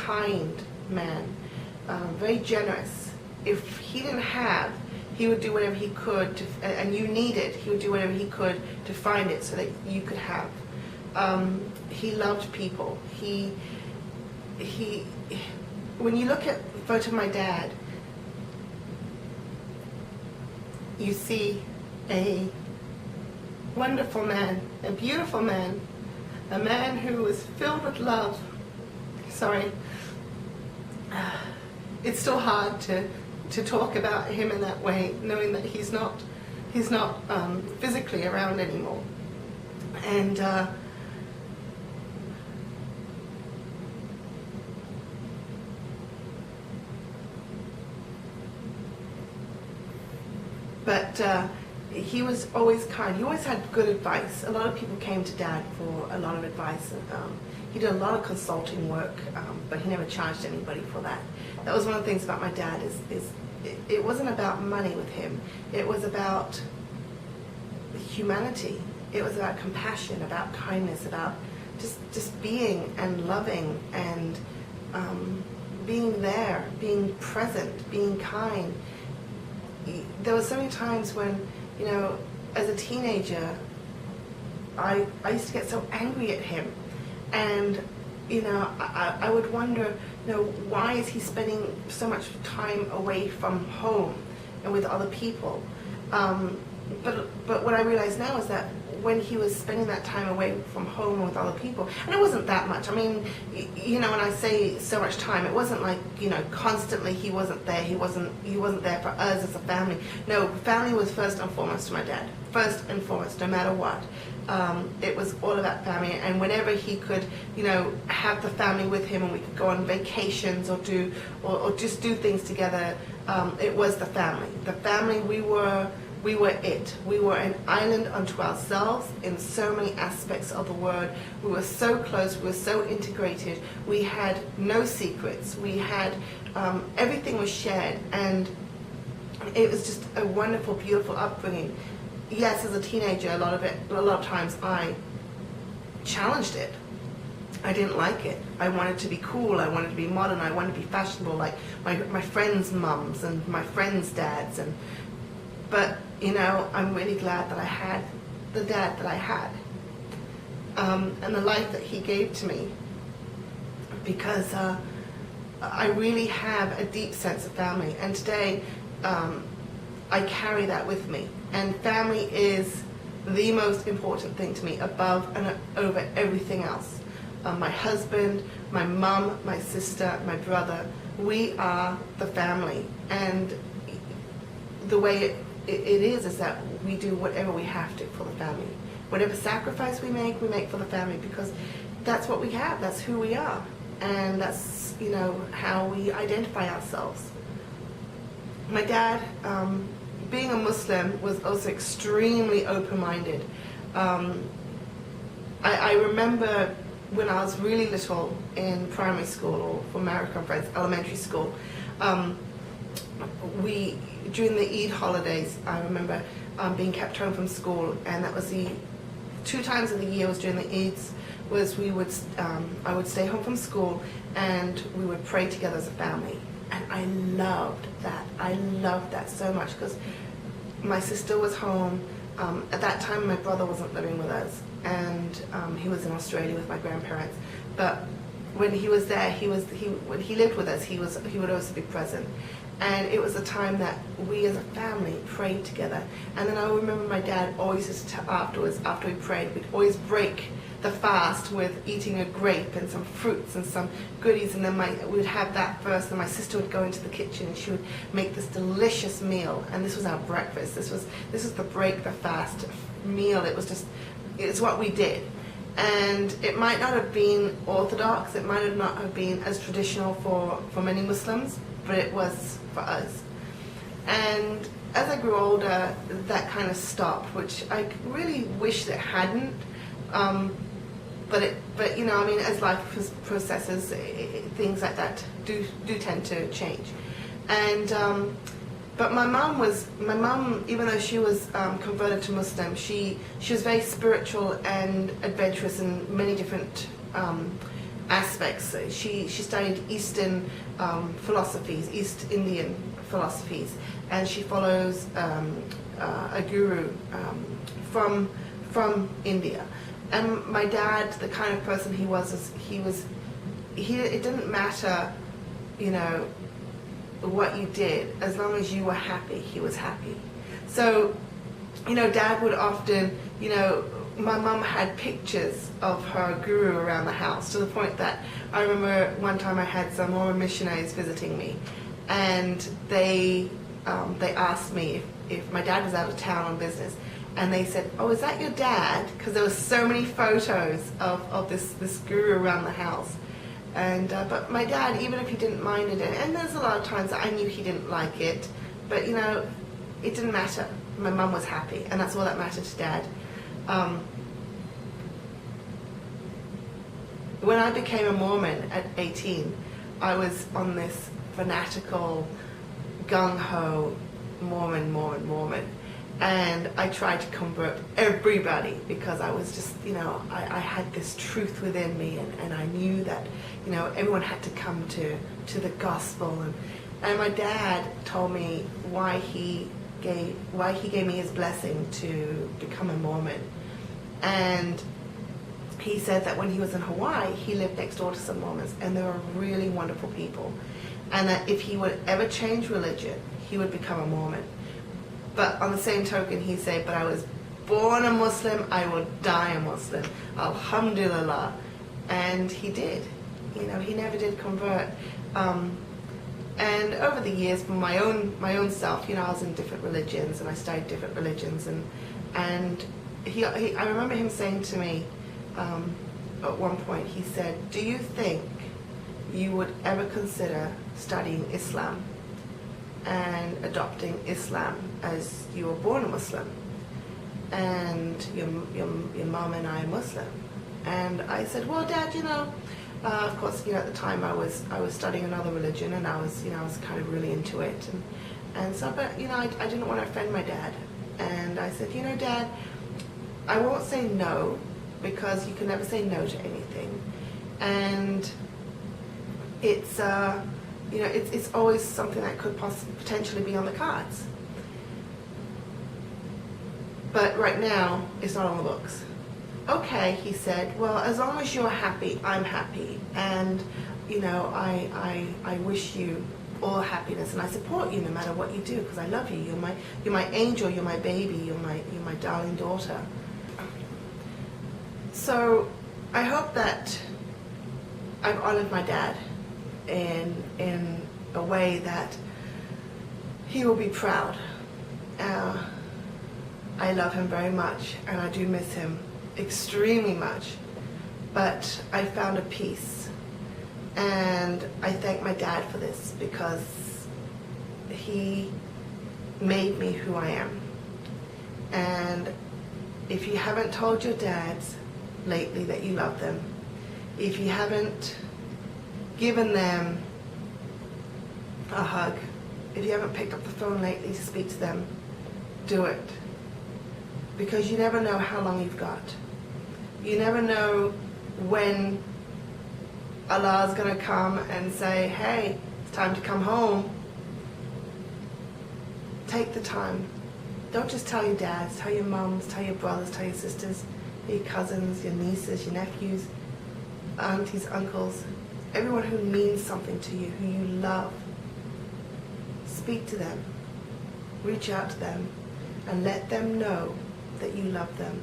kind man, very generous. If he didn't have, he would do whatever he could, and you needed, he would do whatever he could to find it so that you could have. He loved people. When you look at a photo of my dad, you see a wonderful man, a beautiful man, a man who was filled with love. Sorry. It's still hard to talk about him in that way, knowing that he's not physically around anymore. And he was always kind. He always had good advice. A lot of people came to Dad for a lot of advice. And, he did a lot of consulting work, but he never charged anybody for that. That was one of the things about my dad is it wasn't about money with him. It was about humanity. It was about compassion, about kindness, about just being and loving and being there, being present, being kind. There were so many times when, you know, as a teenager, I used to get so angry at him. And, you know, I would wonder, you know, why is he spending so much time away from home and with other people? But what I realize now is that when he was spending that time away from home with other people, and it wasn't that much. I mean, you know, when I say so much time, it wasn't like, you know, constantly he wasn't there. He wasn't there for us as a family. No, family was first and foremost to my dad. First and foremost, no matter what. It was all about family, and whenever he could, you know, have the family with him, and we could go on vacations or just do things together, it was the family. The family, we were it. We were an island unto ourselves in so many aspects of the word. We were so close. We were so integrated. We had no secrets. We had everything was shared, and it was just a wonderful, beautiful upbringing. Yes, as a teenager, a lot of times I challenged it. I didn't like it. I wanted to be cool. I wanted to be modern. I wanted to be fashionable, like my friends' mums and my friends' dads. But you know, I'm really glad that I had the dad that I had, and the life that he gave to me, because I really have a deep sense of family, and today I carry that with me. And family is the most important thing to me, above and over everything else. My husband, my mum, my sister, my brother, we are the family. And the way it is that we do whatever we have to for the family. Whatever sacrifice we make for the family, because that's what we have, that's who we are. And that's, you know, how we identify ourselves. My dad, being a Muslim, was also extremely open-minded. I remember when I was really little in primary school, or for American friends, elementary school, during the Eid holidays, I remember being kept home from school, and that was the 2 times of the year was during the Eids, was I would stay home from school and we would pray together as a family. And I loved that. I loved that so much, because my sister was home. At that time, my brother wasn't living with us, and he was in Australia with my grandparents. But when he was there, when he lived with us, he would also be present. And it was a time that we as a family prayed together. And then I remember my dad always just afterwards, after we prayed, we'd always break the fast with eating a grape and some fruits and some goodies, and then we'd have that first, and my sister would go into the kitchen and she would make this delicious meal, and this was our breakfast. This was the break the fast meal. It's what we did. And it might not have been orthodox, it might not have been as traditional for many Muslims, but it was for us. And as I grew older, that kind of stopped, which I really wish that it hadn't. But you know, I mean, as life processes, things like that do tend to change. And but my mum, even though she was converted to Muslim, she was very spiritual and adventurous in many different aspects. She studied Eastern philosophies, East Indian philosophies, and she follows a guru from India. And my dad, the kind of person he was, it didn't matter, you know, what you did, as long as you were happy, he was happy. So, you know, Dad would often, you know, my mum had pictures of her guru around the house, to the point that I remember one time I had some Mormon missionaries visiting me, and they asked me if my dad was out of town on business, and they said, "Oh, is that your dad?" Because there were so many photos of this guru around the house. And but my dad, even if he didn't mind it, and there's a lot of times that I knew he didn't like it, but you know, it didn't matter. My mum was happy, and that's all that mattered to Dad. When I became a Mormon at 18, I was on this fanatical, gung-ho Mormon. And I tried to convert everybody, because I was just, you know, I had this truth within me, and I knew that, you know, everyone had to come to the gospel. And my dad told me why he gave me his blessing to become a Mormon. And he said that when he was in Hawaii, he lived next door to some Mormons, and they were really wonderful people. And that if he would ever change religion, he would become a Mormon. But on the same token, he said, "But I was born a Muslim, I will die a Muslim. Alhamdulillah." And he did. You know, he never did convert. And over the years, for my own self, you know, I was in different religions, and I studied different religions, and I remember him saying to me at one point, he said, "Do you think you would ever consider studying Islam and adopting Islam, as you were born a Muslim, and your mom and I are Muslim?" And I said, "Well, Dad, you know, of course, you know, at the time I was studying another religion, and I was kind of really into it, and so, but you know, I didn't want to offend my dad, and I said, you know, Dad, I won't say no, because you can never say no to anything, and it's you know, it's always something that could potentially be on the cards. But right now, it's not on the books." "Okay," he said, "well, as long as you're happy, I'm happy. And, you know, I wish you all happiness, and I support you no matter what you do, because I love you. You're my angel, you're my baby, you're my darling daughter." So I hope that I've honored my dad in a way that he will be proud. I love him very much, and I do miss him extremely much, but I found a peace, and I thank my dad for this, because he made me who I am. And if you haven't told your dads lately that you love them, if you haven't given them a hug, if you haven't picked up the phone lately to speak to them, do it. Because you never know how long you've got. You never know when Allah's going to come and say, "Hey, it's time to come home." Take the time. Don't just tell your dads, tell your moms, tell your brothers, tell your sisters, your cousins, your nieces, your nephews, aunties, uncles, everyone who means something to you, who you love. Speak to them. Reach out to them and let them know that you love them.